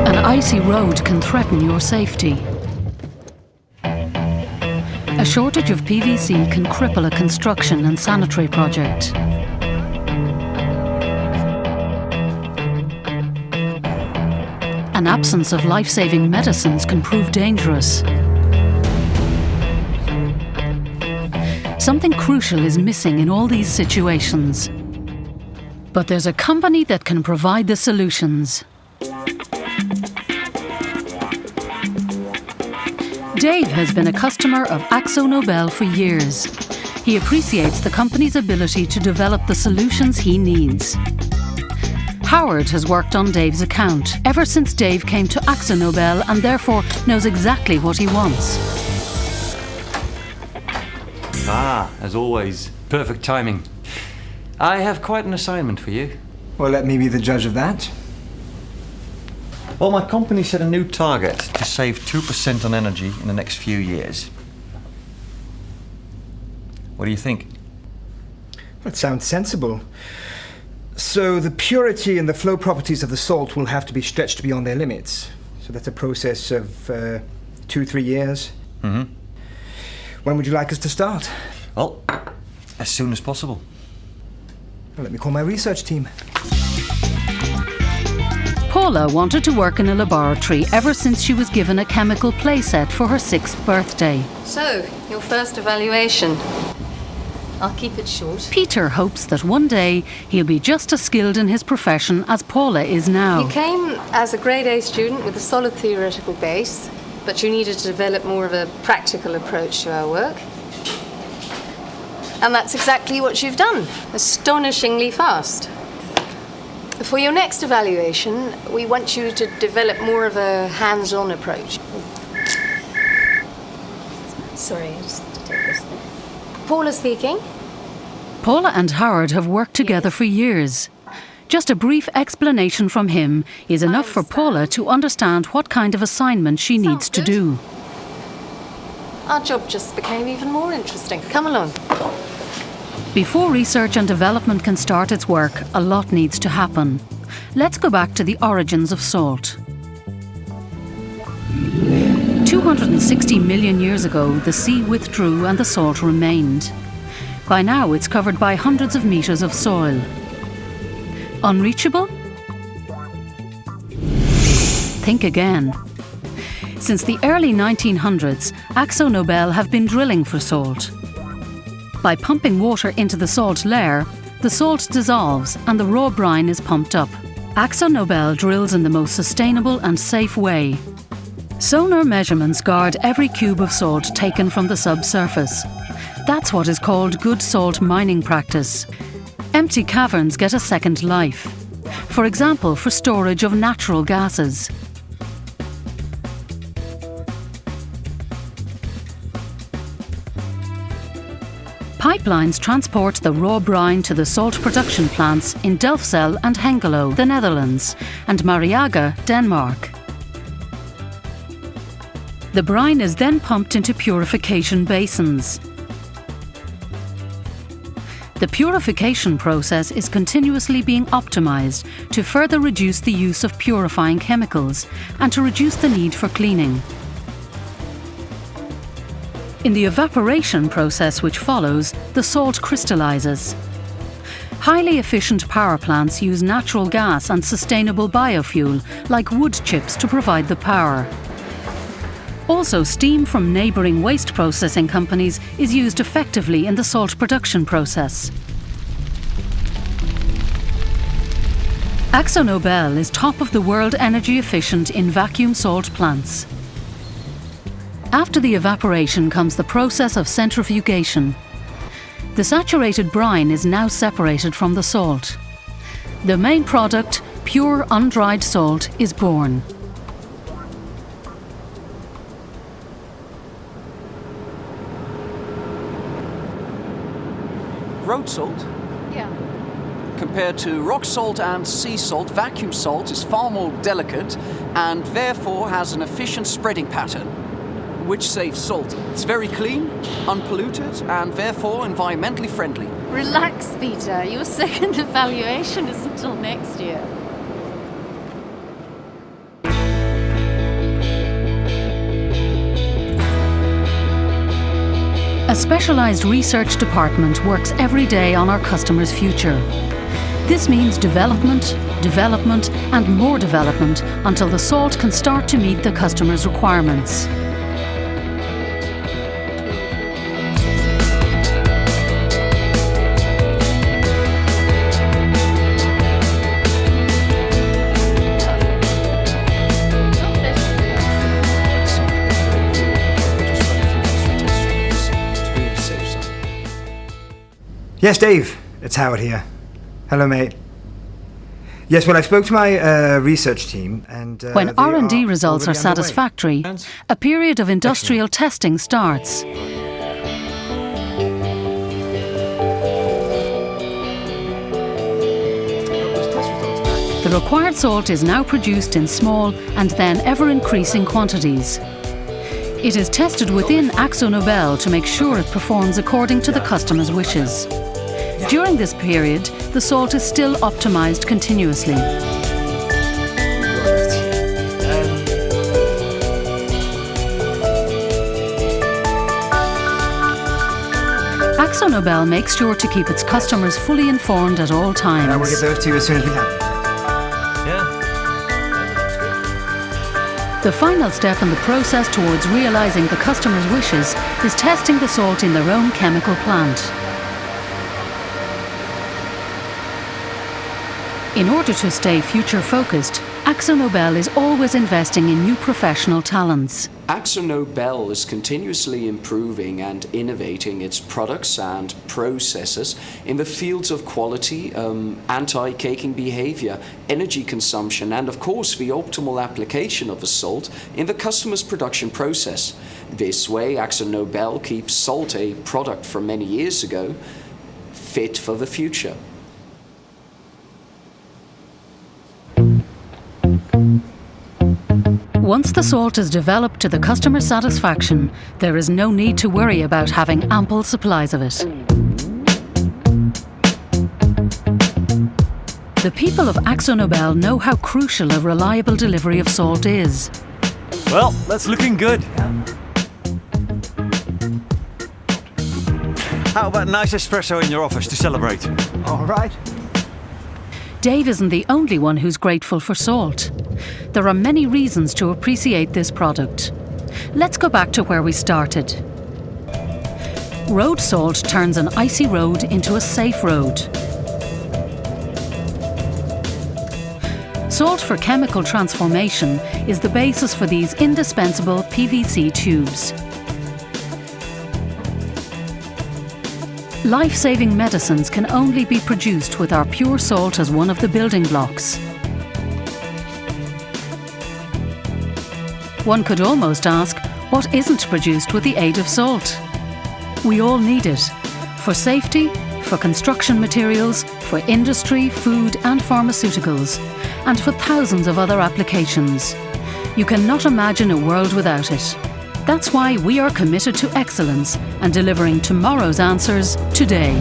An icy road can threaten your safety. A shortage of PVC can cripple a construction and sanitary project. An absence of life-saving medicines can prove dangerous. Something crucial is missing in all these situations. But there's a company that can provide the solutions. Dave has been a customer of AkzoNobel for years. He appreciates the company's ability to develop the solutions he needs. Howard has worked on Dave's account ever since Dave came to AkzoNobel and therefore knows exactly what he wants. As always, perfect timing. I have quite an assignment for you. Well, let me be the judge of that. Well, my company set a new target to save 2% on energy in the next few years. What do you think? That sounds sensible. So the purity and the flow properties of the salt will have to be stretched beyond their limits. So that's a process of 2-3 years. Mm-hmm. When would you like us to start? Well, as soon as possible. Well, let me call my research team. Paula wanted to work in a laboratory ever since she was given a chemical playset for her 6th birthday. So, your first evaluation. I'll keep it short. Peter hopes that one day he'll be just as skilled in his profession as Paula is now. You came as a grade A student with a solid theoretical base, but you needed to develop more of a practical approach to our work. And that's exactly what you've done. Astonishingly fast. For your next evaluation, we want you to develop more of a hands-on approach. Sorry, just to take this. Paula speaking. Paula and Howard have worked together for years. Just a brief explanation from him is enough for Paula to understand what kind of assignment she needs to do. Our job just became even more interesting. Come along. Before research and development can start its work, a lot needs to happen. Let's go back to the origins of salt. 260 million years ago, the sea withdrew and the salt remained. By now, it's covered by hundreds of meters of soil. Unreachable? Think again. Since the early 1900s, AkzoNobel have been drilling for salt. By pumping water into the salt layer, the salt dissolves and the raw brine is pumped up. AkzoNobel drills in the most sustainable and safe way. Sonar measurements guard every cube of salt taken from the subsurface. That's what is called good salt mining practice. Empty caverns get a second life. For example, for storage of natural gases. Pipelines transport the raw brine to the salt production plants in Delfzijl and Hengelo, the Netherlands, and Mariaga, Denmark. The brine is then pumped into purification basins. The purification process is continuously being optimized to further reduce the use of purifying chemicals and to reduce the need for cleaning. In the evaporation process which follows, the salt crystallizes. Highly efficient power plants use natural gas and sustainable biofuel, like wood chips, to provide the power. Also, steam from neighbouring waste processing companies is used effectively in the salt production process. AkzoNobel is top of the world energy efficient in vacuum salt plants. After the evaporation comes the process of centrifugation. The saturated brine is now separated from the salt. The main product, pure undried salt, is born. Road salt? Yeah. Compared to rock salt and sea salt, vacuum salt is far more delicate and therefore has an efficient spreading pattern. which saves salt. It's very clean, unpolluted, and therefore environmentally friendly. Relax, Peter. Your second evaluation is until next year. A specialised research department works every day on our customers' future. This means development, development and more development until the salt can start to meet the customer's requirements. Yes, Dave. It's Howard here. Hello, mate. Yes, well, I spoke to my research team and... When they R&D are results are already underway. satisfactory, a period of industrial testing starts. The required salt is now produced in small and then ever-increasing quantities. It is tested within AkzoNobel to make sure it performs according to the customer's wishes. During this period, the salt is still optimised continuously. AkzoNobel makes sure to keep its customers fully informed at all times. I will get those to you as soon as we have them. The final step in the process towards realising the customer's wishes is testing the salt in their own chemical plant. In order to stay future-focused, AkzoNobel is always investing in new professional talents. AkzoNobel is continuously improving and innovating its products and processes in the fields of quality, anti-caking behavior, energy consumption, and of course the optimal application of the salt in the customer's production process. This way, AkzoNobel keeps salt, a product from many years ago, fit for the future. Once the salt is developed to the customer's satisfaction, there is no need to worry about having ample supplies of it. The people of AkzoNobel know how crucial a reliable delivery of salt is. Well, that's looking good. How about a nice espresso in your office to celebrate? All right. Dave isn't the only one who's grateful for salt. There are many reasons to appreciate this product. Let's go back to where we started. Road salt turns an icy road into a safe road. Salt for chemical transformation is the basis for these indispensable PVC tubes. Life-saving medicines can only be produced with our pure salt as one of the building blocks. One could almost ask, what isn't produced with the aid of salt? We all need it. For safety, for construction materials, for industry, food and pharmaceuticals, and for thousands of other applications. You cannot imagine a world without it. That's why we are committed to excellence and delivering tomorrow's answers today.